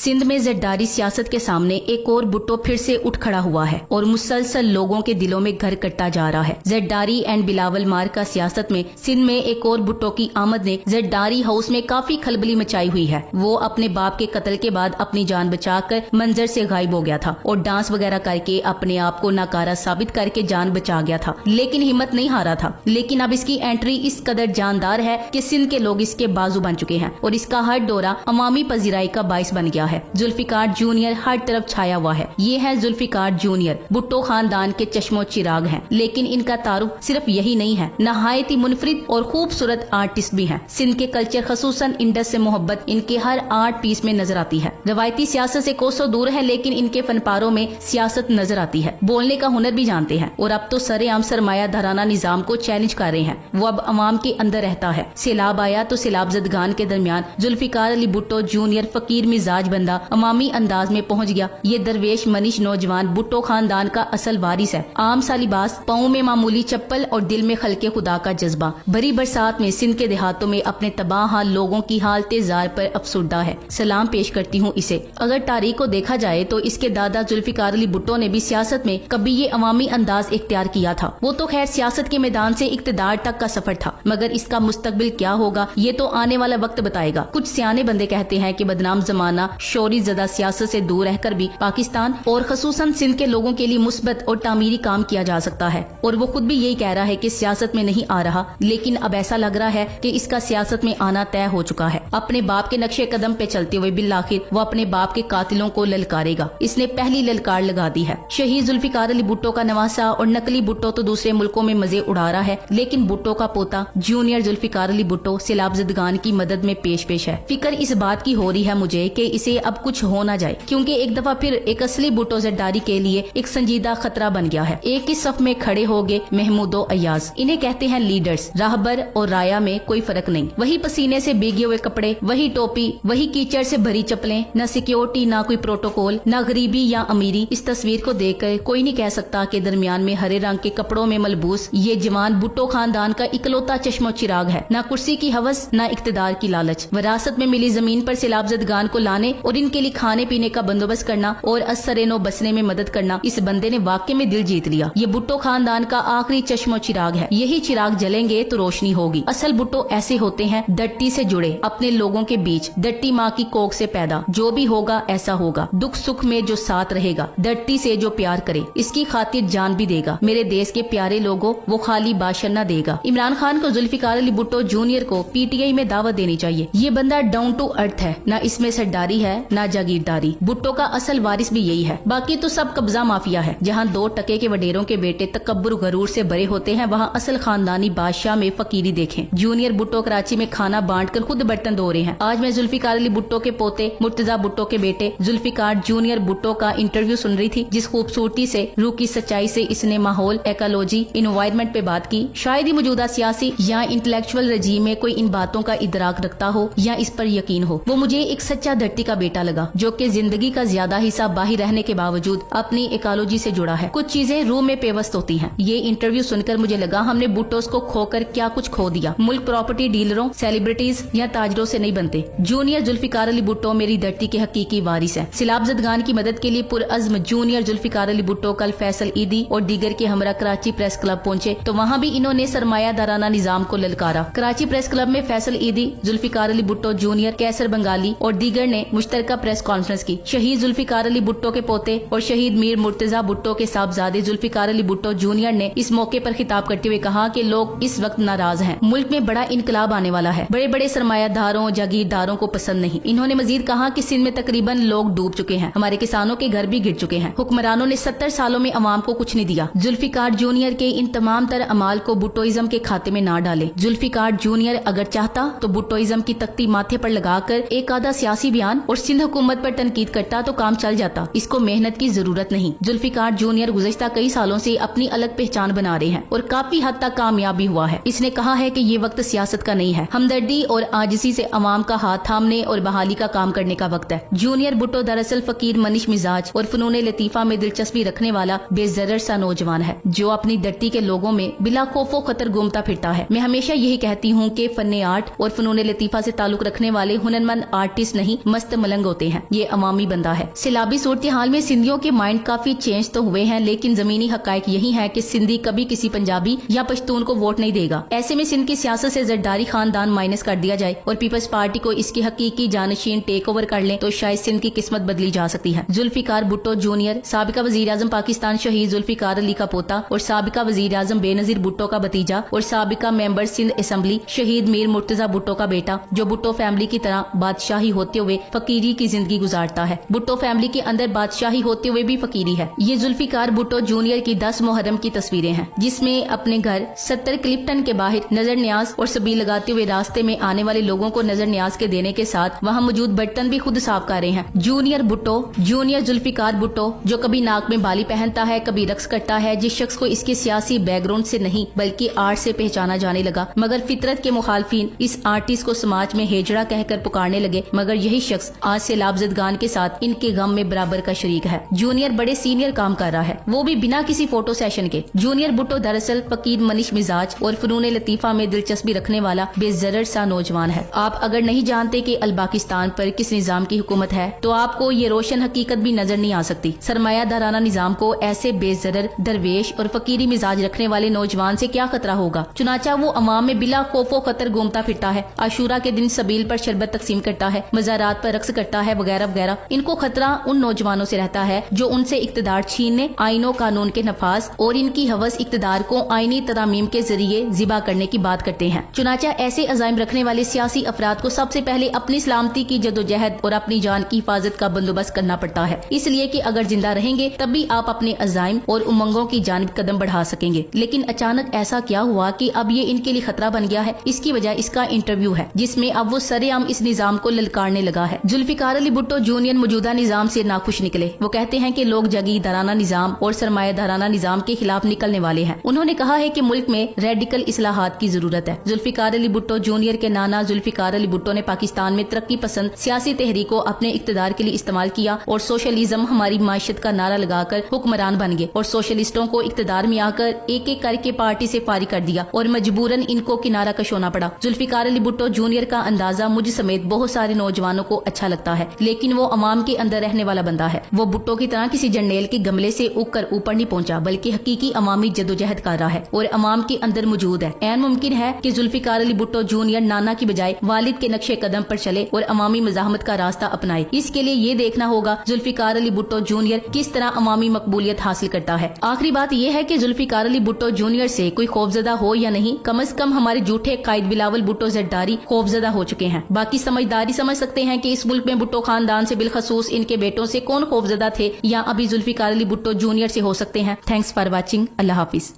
सिंध में जरदारी सियासत के सामने एक और भुट्टो फिर से उठ खड़ा हुआ है और मुसलसल लोगों के दिलों में घर करता जा रहा है। जरदारी एंड बिलावल मार का सियासत में सिंध में एक और भुट्टो की आमद ने जरदारी हाउस में काफी खलबली मचाई हुई है। वो अपने बाप के कत्ल के बाद अपनी जान बचाकर मंजर से गायब हो गया था और डांस वगैरह करके अपने आप को नाकारा साबित करके जान बचा गया था, लेकिन हिम्मत नहीं हारा था। लेकिन अब इसकी एंट्री इस कदर जानदार है कि सिंध के लोग इसके बाजू बन चुके हैं और इसका हर दौरा अवामी पजीराई का बाइस बन गया है। जुल्फिकार जूनियर हर तरफ छाया हुआ है। ये है जुल्फिकार जूनियर, भुट्टो खानदान के चश्मो चिराग हैं, लेकिन इनका तारुफ सिर्फ यही नहीं है, नहायत ही मुनफरिद और खूबसूरत आर्टिस्ट भी हैं। सिंध के कल्चर खसूसन इंडस से मोहब्बत इनके हर आर्ट पीस में नजर आती है। रवायती सियासत से कोसों दूर है, लेकिन इनके फनपारों में सियासत नजर आती है। बोलने का हुनर भी जानते हैं और अब तो सरेआम सरमाया धराना निजाम को चैलेंज कर रहे हैं। वो अब अवाम के अंदर रहता है। सैलाब आया तो सैलाब जदगान के दरमियान जुल्फिकार अली भुट्टो जूनियर फकीर मिजाज बंदा अवामी अंदाज में पहुंच गया। ये दरवेश मनीष नौजवान भुट्टो खानदान का असल वारिस है। आम सा लिबास, पाँव में मामूली चप्पल और दिल में खलके खुदा का जज्बा। भरी बरसात में सिंध के देहातों में अपने तबाह हाल लोगों की हालते जार पर अफसुर्दा है। सलाम पेश करती हूँ इसे। अगर तारीख को देखा जाए तो इसके दादा जुल्फिकार अली भुट्टो ने भी सियासत में कभी ये अवामी अंदाज इख्तियार किया था। वो तो खैर सियासत के मैदान से इक्तदार तक का सफर था, मगर इसका मुस्तकबिल क्या होगा ये तो आने वाला वक्त बताएगा। कुछ सियाने बंदे कहते हैं कि बदनाम जमाना शोरी ज़दा सियासत से दूर रहकर भी पाकिस्तान और खसूसन सिंध के लोगों के लिए मुस्बत और तामीरी काम किया जा सकता है, और वो खुद भी यही कह रहा है कि सियासत में नहीं आ रहा, लेकिन अब ऐसा लग रहा है कि इसका सियासत में आना तय हो चुका है। अपने बाप के नक्शे कदम पे चलते हुए बिल्लाखिर वो अपने बाप के कातिलों को ललकारेगा। इसने पहली ललकार लगा दी है। शहीद जुल्फिकार अली भुट्टो का नवासा और नकली भुट्टो तो दूसरे मुल्कों में मजे उड़ा रहा है, लेकिन भुट्टो का पोता जूनियर जुल्फिकार अली भुट्टो सैलाब जदगान की मदद में पेश है। फिक्र इस बात की हो रही है मुझे कि इसे अब कुछ हो ना जाए, क्योंकि एक दफा फिर एक असली भुट्टो जरदारी के लिए एक संजीदा खतरा बन गया है। एक ही सफ में खड़े हो गए महमूदो अयाज। इन्हें कहते हैं लीडर्स। राहबर और राया में कोई फर्क नहीं। वही पसीने से भीगे हुए कपड़े, वही टोपी, वही कीचड़ से भरी चप्पलें, न सिक्योरिटी, ना कोई प्रोटोकॉल, न गरीबी या अमीरी। इस तस्वीर को देखकर कोई नहीं कह सकता कि दरमियान में हरे रंग के कपड़ों में मलबूस ये जवान भुट्टो खानदान का इकलौता चश्मो चिराग है। न कुर्सी की हवस, न इक्तदार की लालच। विरासत में मिली जमीन पर सैलाब जदगान को लाने और इनके लिए खाने पीने का बंदोबस्त करना और असरेनो बसने में मदद करना, इस बंदे ने वाकई में दिल जीत लिया। ये भुट्टो खानदान का आखिरी चश्मो चिराग है। यही चिराग जलेंगे तो रोशनी होगी। असल भुट्टो ऐसे होते हैं, धरती से जुड़े, अपने लोगों के बीच, धरती माँ की कोख से पैदा। जो भी होगा ऐसा होगा, दुख सुख में जो साथ रहेगा, धरती से जो प्यार करे, इसकी खातिर जान भी देगा। मेरे देश के प्यारे लोगों, वो खाली भाषण न देगा। इमरान खान को जुल्फिकार अली भुट्टो जूनियर को पीटीआई में दावत देनी चाहिए। ये बंदा डाउन टू अर्थ है, ना इसमें सरदारी है ना जागीरदारी। भुट्टो का असल वारिस भी यही है। बाकी तो सब कब्जा माफिया है। जहाँ 2 टके के वडेरों के बेटे तकब्बुर गरूर से भरे होते हैं, वहाँ असल खानदानी बादशाह में फकीरी देखें। जूनियर भुट्टो कराची में खाना बांटकर खुद बर्तन धो रहे हैं। आज मैं जुल्फिकार अली भुट्टो के पोते मुर्तजा भुट्टो के बेटे जुल्फिकार जूनियर भुट्टो का इंटरव्यू सुन रही थी, जिस खूबसूरती से, रूह की सच्चाई से इसने माहौल, इकोलॉजी, इन्वायरमेंट पे बात की। शायद ही मौजूदा सियासी या इंटेलेक्चुअल रजीम में कोई इन बातों का इदराक रखता हो या इस पर यकीन हो। वो मुझे एक सच्चा धरती का बेटा लगा, जो कि जिंदगी का ज्यादा हिस्सा बाहर रहने के बावजूद अपनी इकोलॉजी से जुड़ा है। कुछ चीजें रूह में पेवस्त होती हैं। ये इंटरव्यू सुनकर मुझे लगा हमने भुट्टोस को खोकर क्या कुछ खो दिया। मुल्क प्रॉपर्टी डीलरों, सेलिब्रिटीज या ताजरों से नहीं बनते। जूनियर जुल्फिकार अली भुट्टो मेरी धरती के हकीकी वारिस है। सैलाब जदगान की मदद के लिए पुरअज़्म जूनियर जुल्फिकार अली भुट्टो कल फैसल ईदी और दीगर के हमरा कराची प्रेस क्लब पहुंचे, तो वहाँ भी इन्होंने सरमाया दाराना निजाम को ललकारा। कराची प्रेस क्लब में फैसल ईदी, जुल्फिकार अली भुट्टो जूनियर, कैसर बंगाली और दीगर ने मुश्तरका प्रेस कॉन्फ्रेंस की। शहीद जुल्फिकार अली भुट्टो के पोते और शहीद मीर मुर्तजा भुट्टो के साहबजादे जुल्फिकार अली भुट्टो जूनियर ने इस मौके पर खिताब करते हुए कहा कि लोग इस वक्त नाराज हैं। मुल्क में बड़ा इनकलाब आने वाला है। बड़े बड़े सरमायादारों, जागीरदारों को पसंद नहीं। इन्होंने मजीद कहा कि सिंध में तकरीबन लोग डूब चुके हैं। हमारे किसानों के घर भी गिर चुके हैं। हुक्मरानों ने 70 सालों में अवाम को कुछ नहीं दिया। जुल्फिकार जूनियर के इन तमाम तर अमाल को भुट्टोइज्म के खाते में ना डाले। जुल्फिकार जूनियर अगर चाहता तो भुट्टोइज्म की तख्ती माथे पर लगाकर एक आधा सियासी बयान और सिंध हुकूमत पर तनकीद करता तो काम चल जाता। इसको मेहनत की जरूरत नहीं। जुल्फिकार जूनियर गुज़श्ता कई सालों से अपनी अलग पहचान बना रहे हैं और काफी हद तक कामयाब भी हुआ है। इसने कहा है कि ये वक्त सियासत का नहीं है, हमदर्दी और आजिज़ी से अवाम का हाथ थामने और बहाली का काम करने का वक्त है। जूनियर भुट्टो दरअसल फकीर मनीष मिजाज और फनून लतीफा में दिलचस्पी रखने वाला बेजरर सा नौजवान है, जो अपनी धरती के लोगों में बिला खौफो खतर घूमता फिरता है। मैं हमेशा यही कहती हूँ कि फन आर्ट और फनून लतीफा से ताल्लुक रखने वाले हुनरमंद आर्टिस्ट नहीं, मस्त मलंग دنگ ہوتے ہیں۔ یہ عوامی بندہ ہے۔ سیلابی صورتحال میں سندھیوں کے مائنڈ کافی چینج تو ہوئے ہیں، لیکن زمینی حقائق یہی ہے کہ سندھی کبھی کسی پنجابی یا پشتون کو ووٹ نہیں دے گا۔ ایسے میں سندھ کی سیاست سے زرداری خاندان مائنس کر دیا جائے اور پیپلز پارٹی کو اس کی حقیقی جانشین ٹیک اوور کر لیں تو شاید سندھ کی قسمت بدلی جا سکتی ہے۔ ذوالفقار بھٹو جونیئر، سابقہ وزیر اعظم پاکستان شہید ذوالفقار علی کا پوتا اور سابقہ وزیر اعظم بے نظیر بھٹو کا بھتیجا اور سابقہ ممبر سندھ اسمبلی شہید میر مرتضی بھٹو کا بیٹا، جو بھٹو فیملی کی طرح بادشاہی ہوتے ہوئے فقیری کی زندگی گزارتا ہے۔ بھٹو فیملی کے اندر بادشاہی ہوتے ہوئے بھی فقیری ہے۔ یہ ذوالفقار بھٹو جونیئر کی 10 محرم کی تصویریں ہیں، جس میں اپنے گھر 70 کلپٹن کے باہر نظر نیاز اور سبیل لگاتے ہوئے راستے میں آنے والے لوگوں کو نظر نیاز کے دینے کے ساتھ وہاں موجود برتن بھی خود صاف کر رہے ہیں۔ جونیئر بھٹو، جونیئر ذوالفقار بھٹو، جو کبھی ناک میں بالی پہنتا ہے، کبھی رقص کرتا ہے، جس شخص کو اس کے سیاسی بیک گراؤنڈ سے نہیں بلکہ آرٹ سے پہچانا جانے لگا، مگر فطرت کے مخالفین اس آرٹسٹ کو سماج میں ہیجڑا کہہ کر پکارنے لگے، مگر یہی شخص آج سیلاب زدگان کے ساتھ ان کے غم میں برابر کا شریک ہے۔ جونیئر بڑے سینئر کام کر رہا ہے، وہ بھی بنا کسی فوٹو سیشن کے۔ جونیئر بھٹو دراصل فقیر منش مزاج اور فنون لطیفہ میں دلچسپی رکھنے والا بے ضرر سا نوجوان ہے۔ آپ اگر نہیں جانتے کہ الپاکستان پر کس نظام کی حکومت ہے تو آپ کو یہ روشن حقیقت بھی نظر نہیں آ سکتی۔ سرمایہ دارانہ نظام کو ایسے بے ضرر، درویش اور فقیری مزاج رکھنے والے نوجوان سے کیا خطرہ ہوگا؟ چنانچہ وہ عوام میں بلا خوف و خطر گھومتا پھرتا ہے، عاشورہ کے دن سبیل پر شربت تقسیم کرتا ہے، مزارات پر رقص کرتا ہے، وغیرہ وغیرہ۔ ان کو خطرہ ان نوجوانوں سے رہتا ہے جو ان سے اقتدار چھیننے، آئین و قانون کے نفاذ اور ان کی ہوس اقتدار کو آئینی ترامیم کے ذریعے ذبح کرنے کی بات کرتے ہیں۔ چنانچہ ایسے عزائم رکھنے والے سیاسی افراد کو سب سے پہلے اپنی سلامتی کی جدوجہد اور اپنی جان کی حفاظت کا بندوبست کرنا پڑتا ہے، اس لیے کہ اگر زندہ رہیں گے تب بھی آپ اپنے عزائم اور امنگوں کی جانب قدم بڑھا سکیں گے۔ لیکن اچانک ایسا کیا ہوا کہ اب یہ ان کے لیے خطرہ بن گیا ہے؟ اس کی وجہ اس کا انٹرویو ہے، جس میں اب وہ سرے عام اس نظام کو للکارنے لگا ہے۔ ذوالفقار علی بھٹو جونیئر موجودہ نظام سے ناخوش نکلے۔ وہ کہتے ہیں کہ لوگ جاگیردارانہ نظام اور سرمایہ دارانہ نظام کے خلاف نکلنے والے ہیں۔ انہوں نے کہا ہے کہ ملک میں ریڈیکل اصلاحات کی ضرورت ہے۔ ذوالفقار علی بھٹو جونیئر کے نانا ذوالفقار علی بھٹو نے پاکستان میں ترقی پسند سیاسی تحریک کو اپنے اقتدار کے لیے استعمال کیا اور سوشلزم ہماری معیشت کا نعرہ لگا کر حکمران بن گئے اور سوشلسٹوں کو اقتدار میں آ کر ایک ایک کر کے پارٹی سے فارغ کر دیا اور مجبوراً ان کو کنارہ کش ہونا پڑا۔ ذوالفقار علی بھٹو جونیئر کا اندازہ مجھ سمیت بہت سارے نوجوانوں کو اچھا لگتا ہے، لیکن وہ عوام کے اندر رہنے والا بندہ ہے۔ وہ بھٹو کی طرح کسی جرنیل کے گملے سے اگ کر اوپر نہیں پہنچا، بلکہ حقیقی عوامی جدوجہد کر رہا ہے اور عوام کے اندر موجود ہے۔ عین ممکن ہے کہ ذوالفقار علی بھٹو جونیئر نانا کی بجائے والد کے نقشے قدم پر چلے اور عوامی مزاحمت کا راستہ اپنائے۔ اس کے لیے یہ دیکھنا ہوگا ذوالفقار علی بھٹو جونیئر کس طرح عوامی مقبولیت حاصل کرتا ہے۔ آخری بات یہ ہے کہ ذوالفقار علی بھٹو جونیئر سے کوئی خوفزدہ ہو یا نہیں، کم از کم ہمارے جھوٹے قائد بلاول بھٹو زرداری خوفزدہ ہو چکے ہیں۔ باقی سمجھداری سمجھ سکتے ہیں کہ اس ملک میں بھٹو خاندان سے بالخصوص ان کے بیٹوں سے کون خوفزدہ تھے یا ابھی ذوالفقار علی بھٹو جونیئر سے ہو سکتے ہیں۔ Thanks for watching. اللہ حافظ۔